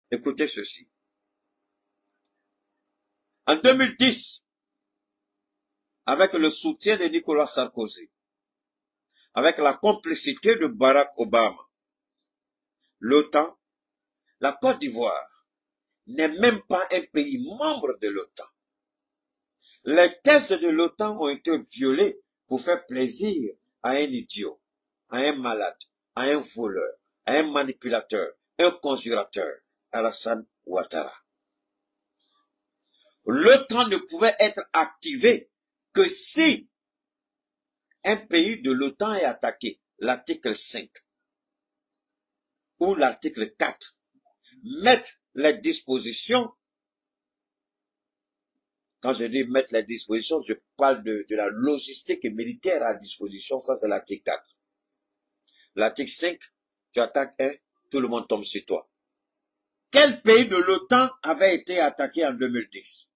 Écoutez ceci. En 2010, avec le soutien de Nicolas Sarkozy, avec la complicité de Barack Obama, l'OTAN, la Côte d'Ivoire n'est même pas un pays membre de l'OTAN. Les thèses de l'OTAN ont été violées pour faire plaisir à un idiot, à un malade, à un voleur, à un manipulateur, un conjurateur, Alassane Ouattara. L'OTAN ne pouvait être activé que si un pays de l'OTAN est attaqué, l'article 5 ou l'article 4, mettre les dispositions. Quand je dis mettre les dispositions, je parle de la logistique militaire à disposition, ça c'est l'article 4. L'article 5, tu attaques un, tout le monde tombe sur toi. Quel pays de l'OTAN avait été attaqué en 2010?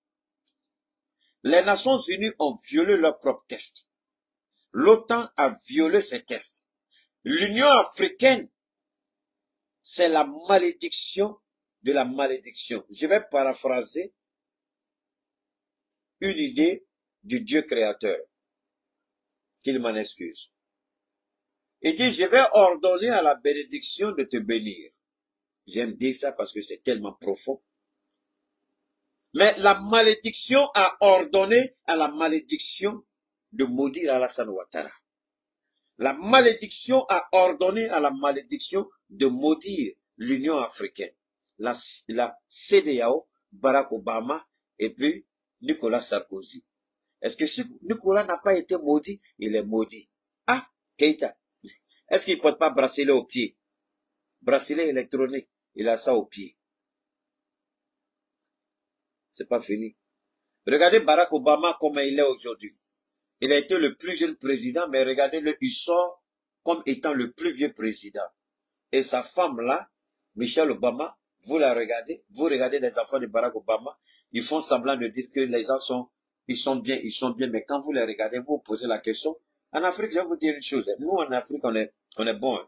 Les Nations Unies ont violé leurs propres tests. L'OTAN a violé ses tests. L'Union africaine, c'est la malédiction de la malédiction. Je vais paraphraser une idée du Dieu créateur. Qu'il m'en excuse. Il dit, je vais ordonner à la bénédiction de te bénir. J'aime dire ça parce que c'est tellement profond. Mais la malédiction a ordonné à la malédiction de maudire Alassane Ouattara. La malédiction a ordonné à la malédiction de maudire l'Union africaine, la CEDEAO, Barack Obama et puis Nicolas Sarkozy. Est-ce que si Nicolas n'a pas été maudit, il est maudit? Ah, Keïta, est-ce qu'il ne porte pas bracelet au pied? Bracelet électronique, il a ça au pied. C'est pas fini. Regardez Barack Obama comme il est aujourd'hui. Il a été le plus jeune président, mais regardez-le, il sort comme étant le plus vieux président. Et sa femme là, Michelle Obama, vous la regardez, vous regardez les enfants de Barack Obama, ils font semblant de dire que les gens ils sont bien, mais quand vous les regardez, vous vous posez la question. En Afrique, je vais vous dire une chose, nous en Afrique, on est bon.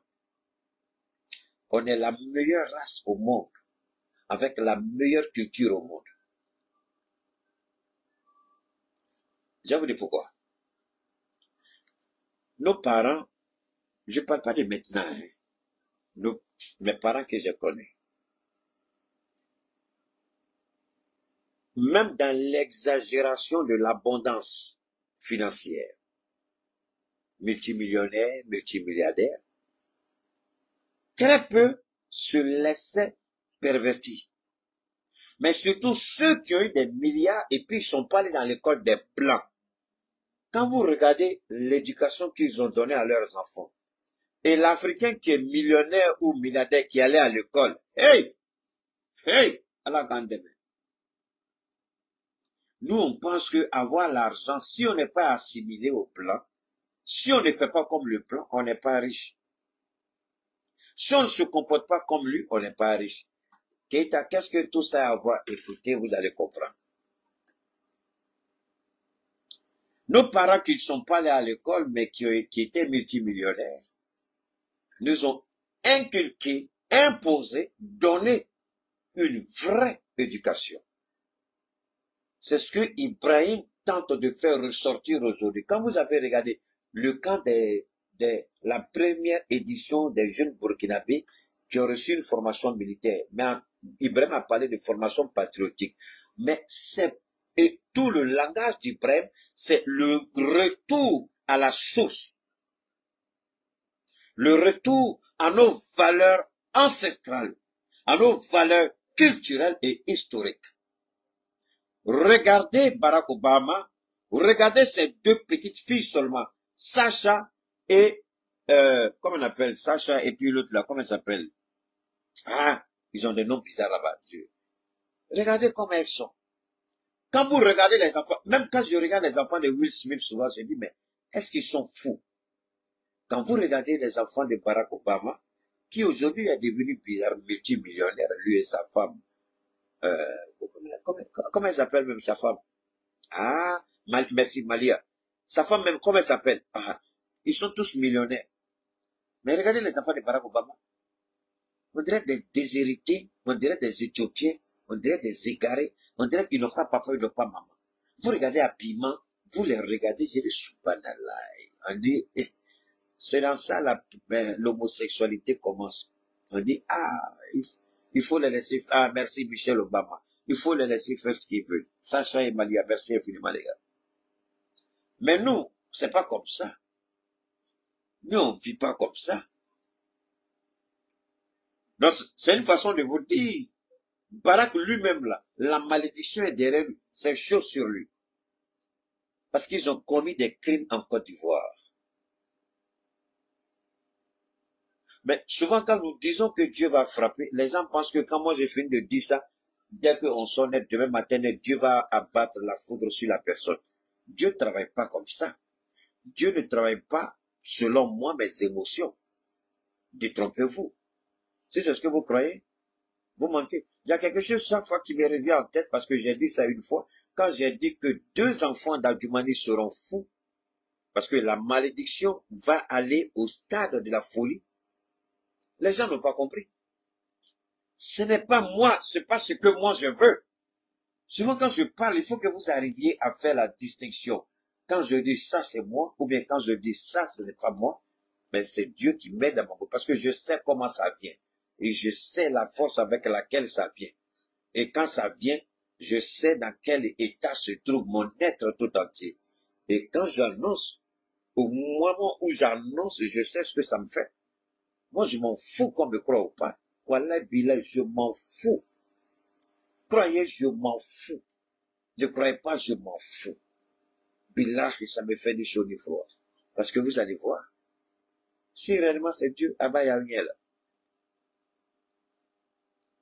On est la meilleure race au monde, avec la meilleure culture au monde. Je vais vous dire pourquoi. Nos parents, je ne parle pas de maintenant, hein. Mes parents que je connais, même dans l'exagération de l'abondance financière, multimillionnaires, multimilliardaires, très peu se laissaient pervertir. Mais surtout ceux qui ont eu des milliards et puis ils sont pas allés dans l'école des Blancs. Quand vous regardez l'éducation qu'ils ont donnée à leurs enfants, et l'Africain qui est millionnaire ou milliardaire qui allait à l'école, hey, à la grande main. Nous, on pense que avoir l'argent, si on n'est pas assimilé au Blanc, si on ne fait pas comme le Blanc, on n'est pas riche. Si on ne se comporte pas comme lui, on n'est pas riche. Keïta, qu'est-ce que tout ça a à voir? Écoutez, vous allez comprendre. Nos parents qui ne sont pas allés à l'école, mais qui étaient multimillionnaires, nous ont inculqué, imposé, donné une vraie éducation. C'est ce que Ibrahim tente de faire ressortir aujourd'hui. Quand vous avez regardé le cas de la première édition des jeunes burkinabés qui ont reçu une formation militaire, mais Ibrahim a parlé de formation patriotique, mais et tout le langage d'Ibrahim, c'est le retour à la source, le retour à nos valeurs ancestrales, à nos valeurs culturelles et historiques. Regardez Barack Obama, regardez ces deux petites filles seulement, Sacha et, comment on appelle, Sacha et puis l'autre là, comment elle s'appelle? Ah, ils ont des noms bizarres là-bas, Dieu. Regardez comment elles sont. Quand vous regardez les enfants, même quand je regarde les enfants de Will Smith souvent, je dis, mais est-ce qu'ils sont fous? Quand vous regardez les enfants de Barack Obama, qui aujourd'hui est devenu bizarre, multimillionnaire, lui et sa femme, comment elle s'appelle même sa femme? Ah, merci Malia. Sa femme même, comment elle s'appelle? Ah, ils sont tous millionnaires. Mais regardez les enfants de Barack Obama. On dirait des déshérités, on dirait des Éthiopiens, on dirait des égarés, on dirait qu'ils n'ont pas papa, ils n'ont pas maman. Vous regardez habillement, vous les regardez, j'ai dit, subhanallah. On dit, c'est dans ça l'homosexualité commence. On dit, ah, il faut les laisser, ah, merci Michel Obama. Il faut les laisser faire ce qu'ils veulent. Sacha et Malia, merci infiniment les gars. Mais nous, c'est pas comme ça. Nous, on vit pas comme ça. Donc, c'est une façon de vous dire, Barack lui-même là, la malédiction est derrière lui, c'est chaud sur lui. Parce qu'ils ont commis des crimes en Côte d'Ivoire. Mais souvent quand nous disons que Dieu va frapper, les gens pensent que quand moi j'ai fini de dire ça, dès qu'on sonne demain matin, Dieu va abattre la foudre sur la personne. Dieu ne travaille pas comme ça. Dieu ne travaille pas selon moi mes émotions. Détrompez-vous. Si c'est ce que vous croyez, vous mentez. Il y a quelque chose chaque fois qui me revient en tête parce que j'ai dit ça une fois. Quand j'ai dit que 2 enfants d'Adjumani seront fous, parce que la malédiction va aller au stade de la folie, les gens n'ont pas compris. Ce n'est pas moi, c'est pas ce que moi je veux. Souvent quand je parle, il faut que vous arriviez à faire la distinction. Quand je dis ça c'est moi, ou bien quand je dis ça ce n'est pas moi, mais c'est Dieu qui m'aide à mon bout, parce que je sais comment ça vient. Et je sais la force avec laquelle ça vient. Et quand ça vient, je sais dans quel état se trouve mon être tout entier. Et quand j'annonce, au moment où j'annonce, je sais ce que ça me fait. Moi, je m'en fous qu'on me croit ou pas. Wallah, billah, je m'en fous. Croyez, je m'en fous. Ne croyez pas, je m'en fous. Billah, ça me fait du chaud du froid. Parce que vous allez voir. Si réellement c'est Dieu, ah ben, il y a rien là.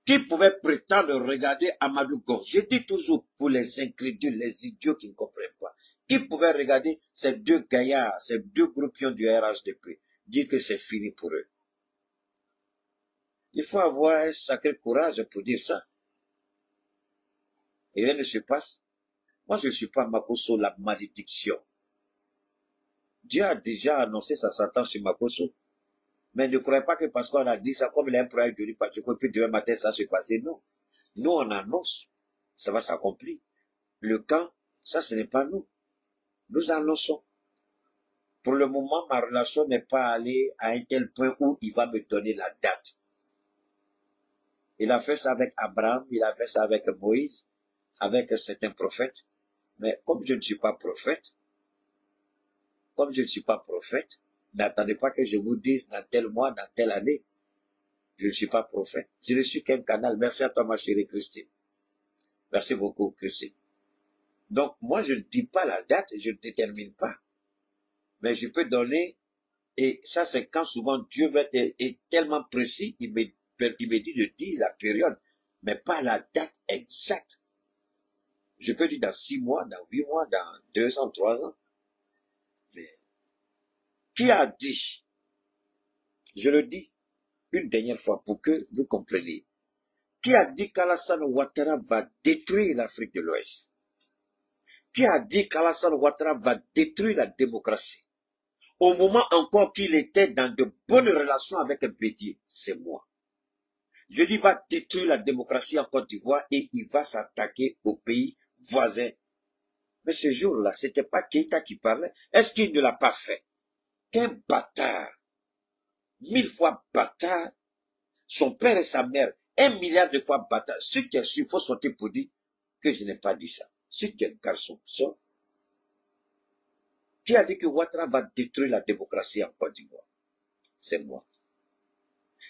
Qui pouvait prétendre regarder Amadou Go? Je dis toujours pour les incrédules, les idiots qui ne comprennent pas. Qui pouvait regarder ces 2 gaillards, ces 2 groupions du RHDP, dire que c'est fini pour eux? Il faut avoir un sacré courage pour dire ça. Et rien ne se passe. Moi, je ne suis pas Makosso, la malédiction. Dieu a déjà annoncé sa sentence sur Makosso. Mais ne croyez pas que parce qu'on a dit ça, comme il a un problème de l'hypothèque, puis demain matin, ça se passer. Non. Nous, on annonce. Ça va s'accomplir. Le camp, ça, ce n'est pas nous. Nous annonçons. Pour le moment, ma relation n'est pas allée à un tel point où il va me donner la date. Il a fait ça avec Abraham, il a fait ça avec Moïse, avec certains prophètes. Mais comme je ne suis pas prophète, n'attendez pas que je vous dise dans tel mois, dans telle année. Je ne suis pas prophète. Je ne suis qu'un canal. Merci à toi, ma chérie Christine. Merci beaucoup, Christine. Donc, moi, je ne dis pas la date, je ne détermine pas. Mais je peux donner, et ça, c'est quand souvent Dieu est tellement précis, il me dit de dire la période, mais pas la date exacte. Je peux dire dans 6 mois, dans 8 mois, dans 2 ans, 3 ans. Mais qui a dit, je le dis une dernière fois pour que vous compreniez, qui a dit qu'Alassane Ouattara va détruire l'Afrique de l'Ouest? Qui a dit qu'Alassane Ouattara va détruire la démocratie? Au moment encore qu'il était dans de bonnes relations avec un Bédier, c'est moi. Je dis va détruire la démocratie en Côte d'Ivoire et il va s'attaquer aux pays voisins. Mais ce jour-là, c'était pas Keïta qui parlait. Est-ce qu'il ne l'a pas fait? Qu'un bâtard, 1000 fois bâtard, son père et sa mère, 1 milliard de fois bâtard. Si tu es sûr, il faut sortir pour dire que je n'ai pas dit ça. Si tu es garçon, sors. Qui a dit que Ouattara va détruire la démocratie en Côte d'Ivoire? C'est moi.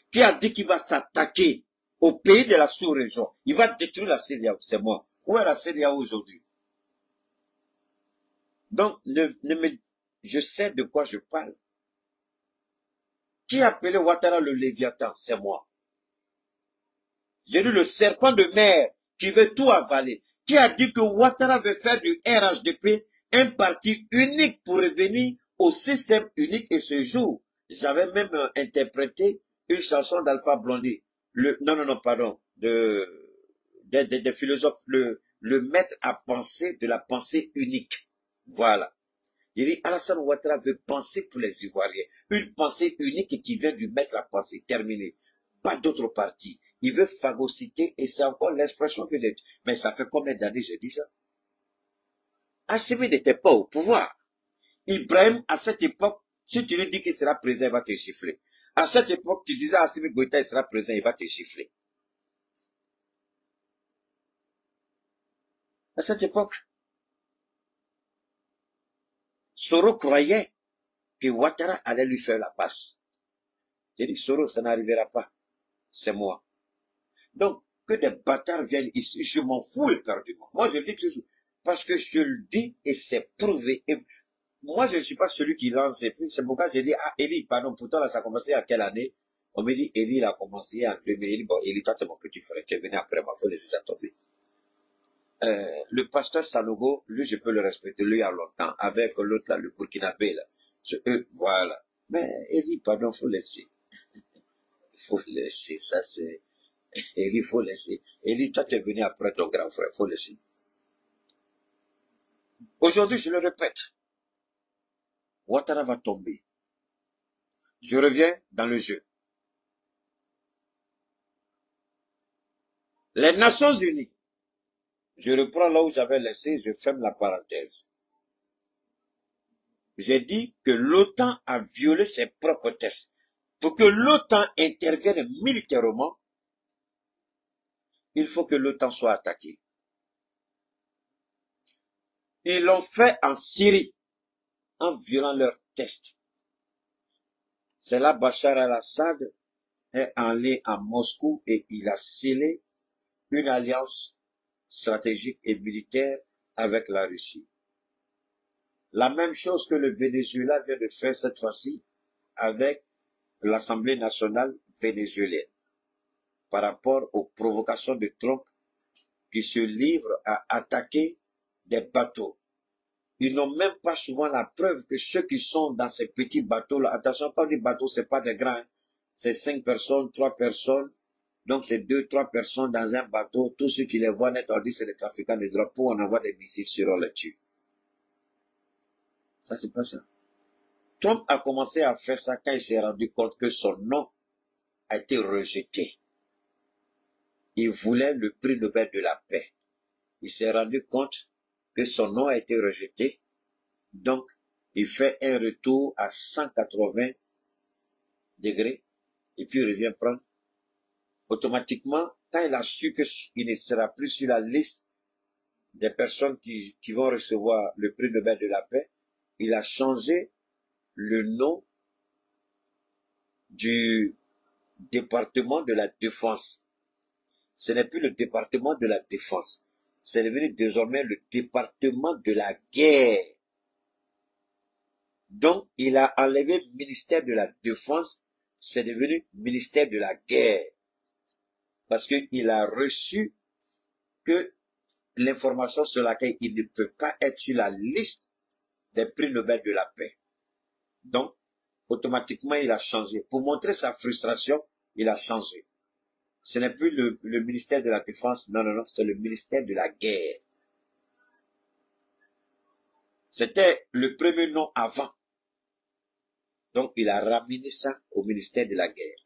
Qui a dit qu'il va s'attaquer au pays de la sous-région? Il va détruire la CEDEAO. C'est moi. Où est la CEDEAO aujourd'hui? Donc, je sais de quoi je parle. Qui a appelé Ouattara le Léviathan? C'est moi. J'ai dit le serpent de mer qui veut tout avaler. Qui a dit que Ouattara veut faire du RHDP un parti unique pour revenir au système unique? Et ce jour, j'avais même interprété une chanson d'Alpha Blondy. Des philosophes, le maître à penser de la pensée unique. Voilà. Il dit, Alassane Ouattara veut penser pour les Ivoiriens. Une pensée unique qui vient du maître à penser. Terminé. pas d'autre parti. Il veut phagocyter et c'est encore l'expression que j'ai. Mais ça fait combien d'années je dis ça? Assimi n'était pas au pouvoir. Ibrahim, à cette époque, si tu lui dis qu'il sera présent, il va te gifler. À cette époque, tu disais à Assimi Goïta, il sera présent, il va te gifler. À cette époque, Soro croyait que Ouattara allait lui faire la passe. J'ai dit, Soro, ça n'arrivera pas. C'est moi. Donc, que des bâtards viennent ici, je m'en fous éperdument. Moi, je le dis toujours. Parce que je le dis et c'est prouvé. Et moi, je ne suis pas celui qui lance. C'est pourquoi j'ai dit, ah, Élie, pardon, pourtant là, ça a commencé à quelle année? On me dit, Élie, il a commencé en 2000. Bon, Élie, toi, c'est mon petit frère qui est venu après moi, faut laisser ça tomber. Le pasteur Sanogo, lui, je peux le respecter, lui, il y a longtemps, avec l'autre là, le Burkinabé, là. Voilà. Mais, Élie, pardon, faut laisser. Faut laisser, ça c'est, Élie, faut laisser. Élie, toi, tu es venu après ton grand frère, faut laisser. Aujourd'hui, je le répète, Ouattara va tomber. Je reviens dans le jeu. Les Nations Unies, je reprends là où j'avais laissé, je ferme la parenthèse. J'ai dit que l'OTAN a violé ses propres tests. Pour que l'OTAN intervienne militairement, il faut que l'OTAN soit attaquée. Ils l'ont fait en Syrie, en violant leurs tests. C'est là Bachar al-Assad est allé à Moscou et il a scellé une alliance stratégique et militaire avec la Russie. La même chose que le Venezuela vient de faire cette fois-ci avec l'Assemblée nationale vénézuélienne par rapport aux provocations de Trump qui se livre à attaquer des bateaux. Ils n'ont même pas souvent la preuve que ceux qui sont dans ces petits bateaux-là, attention, quand on dit bateau, c'est pas des grands, c'est 5 personnes, 3 personnes, donc c'est 2, 3 personnes dans un bateau, tous ceux qui les voient net, on dit c'est des trafiquants de drogue, on envoie des missiles sur eux, on les tue. Ça, c'est pas ça. Trump a commencé à faire ça quand il s'est rendu compte que son nom a été rejeté. Il voulait le prix Nobel de la paix. Il s'est rendu compte que son nom a été rejeté. Donc, il fait un retour à 180 degrés et puis il revient prendre. Automatiquement, quand il a su qu'il ne sera plus sur la liste des personnes qui vont recevoir le prix Nobel de la paix, il a changé le nom du département de la défense. Ce n'est plus le département de la défense. C'est devenu désormais le département de la guerre. Donc, il a enlevé le ministère de la Défense, c'est devenu ministère de la Guerre. Parce qu'il a reçu que l'information sur laquelle il ne peut pas être sur la liste des prix Nobel de la paix. Donc, automatiquement, il a changé. Pour montrer sa frustration, il a changé. Ce n'est plus le ministère de la Défense, non, non, non, c'est le ministère de la Guerre. C'était le premier nom avant. Donc, il a ramené ça au ministère de la Guerre.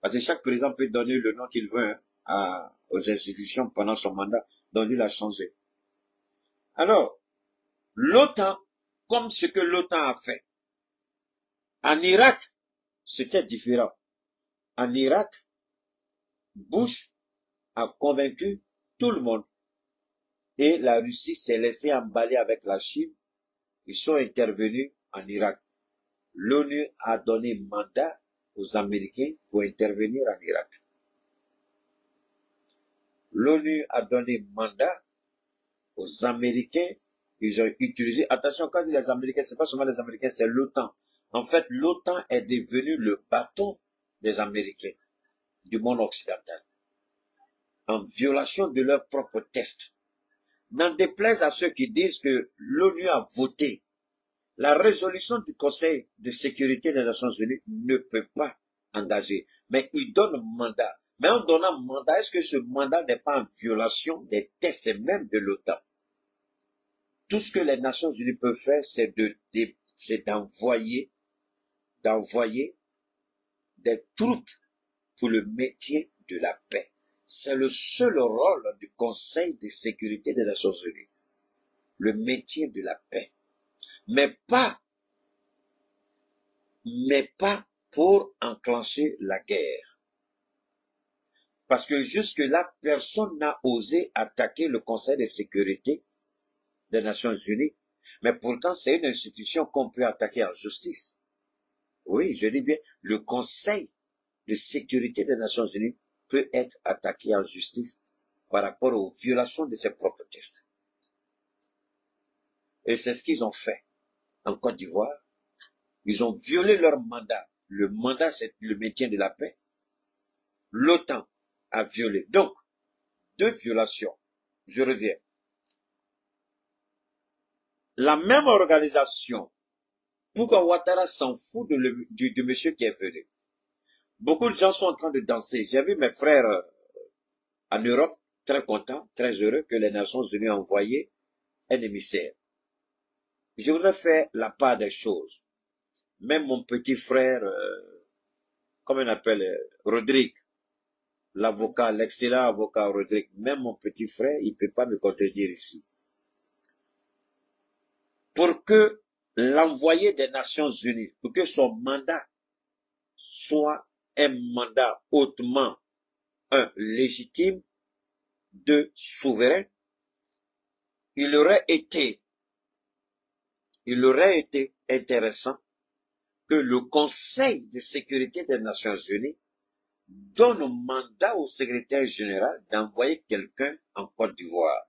Parce que chaque président peut donner le nom qu'il veut aux institutions pendant son mandat. Donc, lui, il a changé. Alors, l'OTAN, comme ce que l'OTAN a fait, en Irak, c'était différent. En Irak, Bush a convaincu tout le monde. Et la Russie s'est laissée emballer avec la Chine. Ils sont intervenus en Irak. L'ONU a donné mandat aux Américains pour intervenir en Irak. L'ONU a donné mandat aux Américains. Ils ont utilisé, attention, quand on dit les Américains, c'est pas seulement les Américains, c'est l'OTAN. En fait, l'OTAN est devenu le bâton des Américains, du monde occidental, en violation de leurs propres tests. N'en déplaise à ceux qui disent que l'ONU a voté. La résolution du Conseil de sécurité des Nations Unies ne peut pas engager. Mais il donne mandat. Mais en donnant mandat, est-ce que ce mandat n'est pas en violation des tests même de l'OTAN? Tout ce que les Nations Unies peuvent faire, c'est d'envoyer des troupes pour le maintien de la paix. C'est le seul rôle du Conseil de sécurité des Nations Unies. Le maintien de la paix. Mais pas pour enclencher la guerre. Parce que jusque-là, personne n'a osé attaquer le Conseil de sécurité des Nations Unies. Mais pourtant, c'est une institution qu'on peut attaquer en justice. Oui, je dis bien, le Conseil de sécurité des Nations Unies peut être attaqué en justice par rapport aux violations de ses propres textes. Et c'est ce qu'ils ont fait en Côte d'Ivoire. Ils ont violé leur mandat. Le mandat, c'est le maintien de la paix. L'OTAN a violé. Donc, deux violations. Je reviens. La même organisation, pourquoi Ouattara s'en fout de monsieur qui est venu? Beaucoup de gens sont en train de danser. J'ai vu mes frères en Europe, très contents, très heureux que les Nations Unies aient envoyé un émissaire. Je voudrais faire la part des choses. Même mon petit frère, comment on appelle, Rodrigue, l'avocat, l'excellent avocat Rodrigue, même mon petit frère, il ne peut pas me contredire ici. Pour que l'envoyé des Nations Unies, pour que son mandat soit un mandat hautement, légitime, de souverain, il aurait été intéressant que le Conseil de sécurité des Nations Unies donne mandat au secrétaire général d'envoyer quelqu'un en Côte d'Ivoire.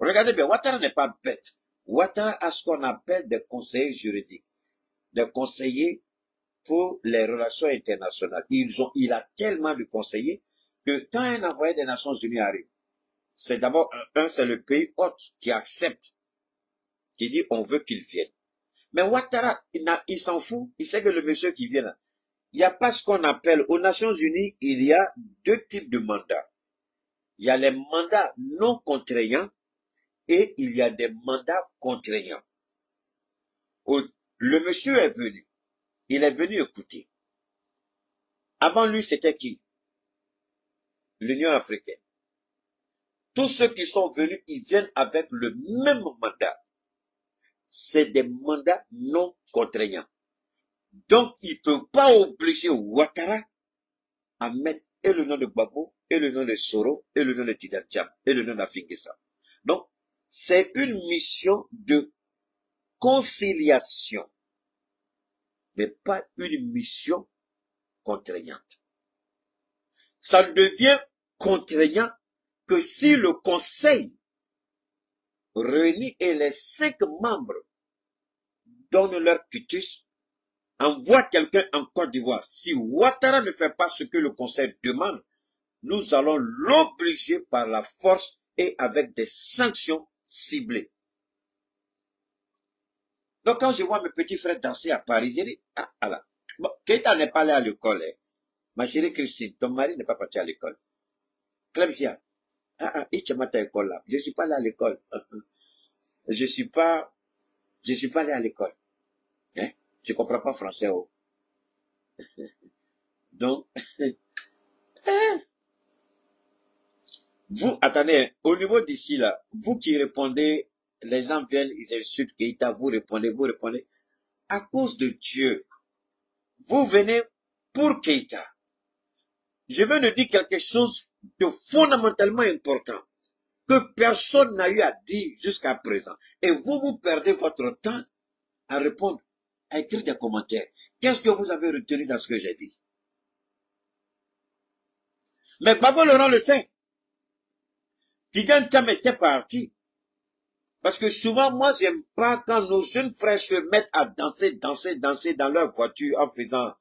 Regardez bien, Ouattara n'est pas bête. Ouattara a ce qu'on appelle des conseillers juridiques, des conseillers pour les relations internationales. Il a tellement de conseillers que quand un envoyé des Nations Unies arrive, c'est d'abord, c'est le pays hôte qui accepte, qui dit on veut qu'il vienne. Mais Ouattara, il s'en fout, il sait que le monsieur qui vient là, il n'y a pas ce qu'on appelle, aux Nations Unies, il y a deux types de mandats. Il y a les mandats non contraignants et il y a des mandats contraignants. Le monsieur est venu, il est venu écouter. Avant lui, c'était qui? L'Union africaine. Tous ceux qui sont venus, ils viennent avec le même mandat. C'est des mandats non contraignants. Donc, il ne peut pas obliger Ouattara à mettre et le nom de Gbagbo, et le nom de Soro, et le nom de Tidatiam, et le nom d'Afingessa. Donc, c'est une mission de conciliation, mais pas une mission contraignante. Ça ne devient contraignant que si le Conseil réunit et les 5 membres donnent leur quitus, envoie quelqu'un en Côte d'Ivoire. Si Ouattara ne fait pas ce que le Conseil demande, nous allons l'obliger par la force et avec des sanctions ciblées. Donc quand je vois mes petits frères danser à Paris, je dis, ah là, bon, Keita n'est pas allé à l'école. Hein. Ma chérie Christine, ton mari n'est pas parti à l'école. Clemsia, il te à l'école là. Je suis pas allé à l'école. Je suis pas allé à l'école. Hein? Je comprends pas français. Oh. Donc, vous, attendez, au niveau d'ici là, vous qui répondez, les gens viennent, ils insultent Keita, vous répondez. À cause de Dieu, vous venez pour Keita. Je veux nous dire quelque chose de fondamentalement important que personne n'a eu à dire jusqu'à présent. Et vous perdez votre temps à répondre, à écrire des commentaires. Qu'est-ce que vous avez retenu dans ce que j'ai dit? Mais Gbagbo Laurent le sait. Tidiane Thiam était parti. Parce que souvent, moi, j'aime pas quand nos jeunes frères se mettent à danser dans leur voiture en faisant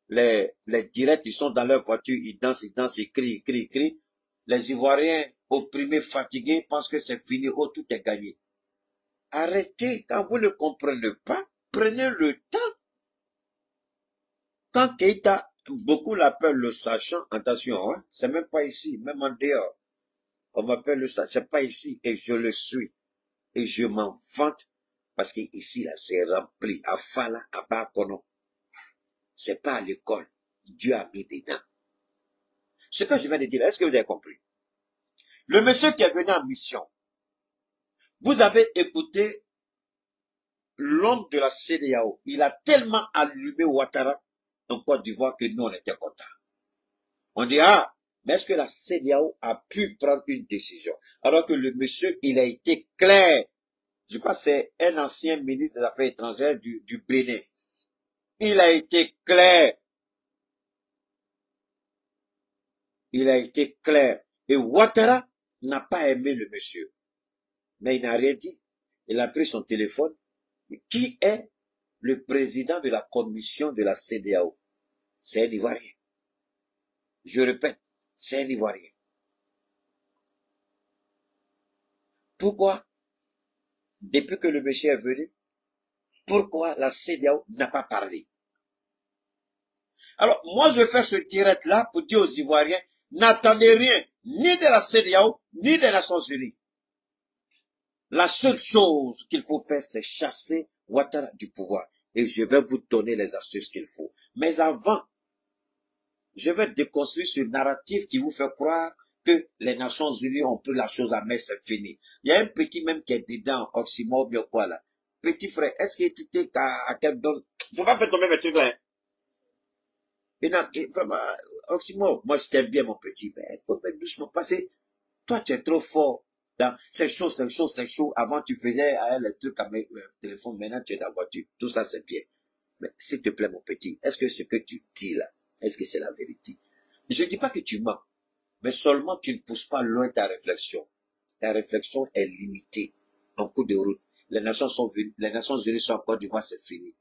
les directs, ils sont dans leur voiture, ils dansent, ils crient. Les Ivoiriens opprimés, fatigués, pensent que c'est fini, oh, tout est gagné. Arrêtez, quand vous ne comprenez pas, prenez le temps. Quand Keita, beaucoup l'appellent le sachant, attention, hein, c'est même pas ici, même en dehors. On m'appelle le sachant, c'est pas ici, et je le suis. Et je m'en vante, parce que ici, là, c'est rempli, à Fala, à Bakono. C'est pas à l'école. Dieu a mis dedans. Ce que je viens de dire, est-ce que vous avez compris? Le monsieur qui est venu en mission, vous avez écouté l'homme de la CEDEAO. Il a tellement allumé Ouattara en Côte d'Ivoire que nous, on était contents. On dit, ah, mais est-ce que la CEDEAO a pu prendre une décision? Alors que le monsieur, il a été clair. Je crois que c'est un ancien ministre des Affaires étrangères du Bénin. Il a été clair. Il a été clair. Et Ouattara n'a pas aimé le monsieur. Mais il n'a rien dit. Il a pris son téléphone. Qui est le président de la commission de la CEDEAO? C'est un Ivoirien. Je répète, c'est un Ivoirien. Pourquoi, depuis que le monsieur est venu, pourquoi la CEDEAO n'a pas parlé? Alors, moi, je fais ce direct-là pour dire aux Ivoiriens, n'attendez rien, ni de la CEDEAO, ni des Nations Unies. La seule chose qu'il faut faire, c'est chasser Ouattara du pouvoir. Et je vais vous donner les astuces qu'il faut. Mais avant, je vais déconstruire ce narratif qui vous fait croire que les Nations Unies ont pris la chose à main, c'est fini. Il y a un petit même qui est dedans, oxymore, bien quoi là. Petit frère, est-ce que tu t'es à quel donne? Faut pas faire tomber mes trucs là. Hein? Et vraiment, oxymore, moi je t'aime bien mon petit, mais faut mettre doucement passer. Toi tu es trop fort. C'est chaud, c'est chaud, c'est chaud. Avant, tu faisais les trucs avec le téléphone. Maintenant, tu es dans la voiture. Tout ça, c'est bien. Mais s'il te plaît, mon petit, est-ce que ce que tu dis là, est-ce que c'est la vérité? Je ne dis pas que tu mens, mais seulement tu ne pousses pas loin ta réflexion. Ta réflexion est limitée en cours de route. Les Nations Unies sont en Côte d'Ivoire, c'est fini.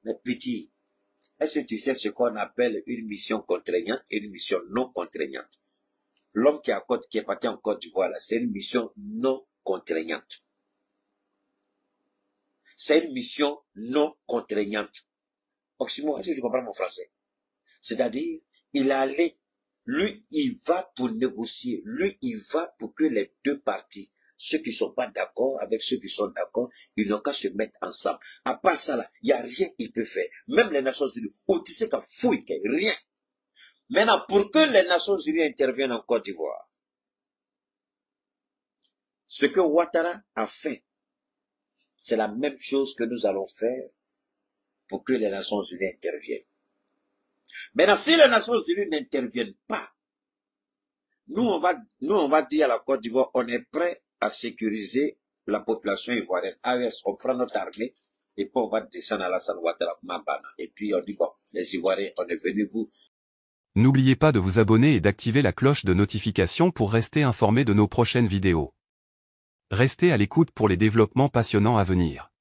Mais petit, est-ce que tu sais ce qu'on appelle une mission contraignante et une mission non contraignante? L'homme qui est parti en Côte d'Ivoire, c'est une mission non contraignante. C'est une mission non contraignante. Oxymore, est-ce que tu comprends mon français? C'est-à-dire, il est allé, lui, il va pour négocier, lui, il va pour que les deux parties, ceux qui ne sont pas d'accord avec ceux qui sont d'accord, ils n'ont qu'à se mettre ensemble. À part ça, là, il n'y a rien qu'il peut faire. Même les Nations Unies, où tu sais qu'à fouille, rien. Maintenant, pour que les Nations Unies interviennent en Côte d'Ivoire, ce que Ouattara a fait, c'est la même chose que nous allons faire pour que les Nations Unies interviennent. Maintenant, si les Nations Unies n'interviennent pas, nous on va dire à la Côte d'Ivoire, on est prêt à sécuriser la population ivoirienne. On prend notre armée, et puis on va descendre à la San Ouattara, et puis on dit, bon, les Ivoiriens, on est venus vous. N'oubliez pas de vous abonner et d'activer la cloche de notification pour rester informé de nos prochaines vidéos. Restez à l'écoute pour les développements passionnants à venir.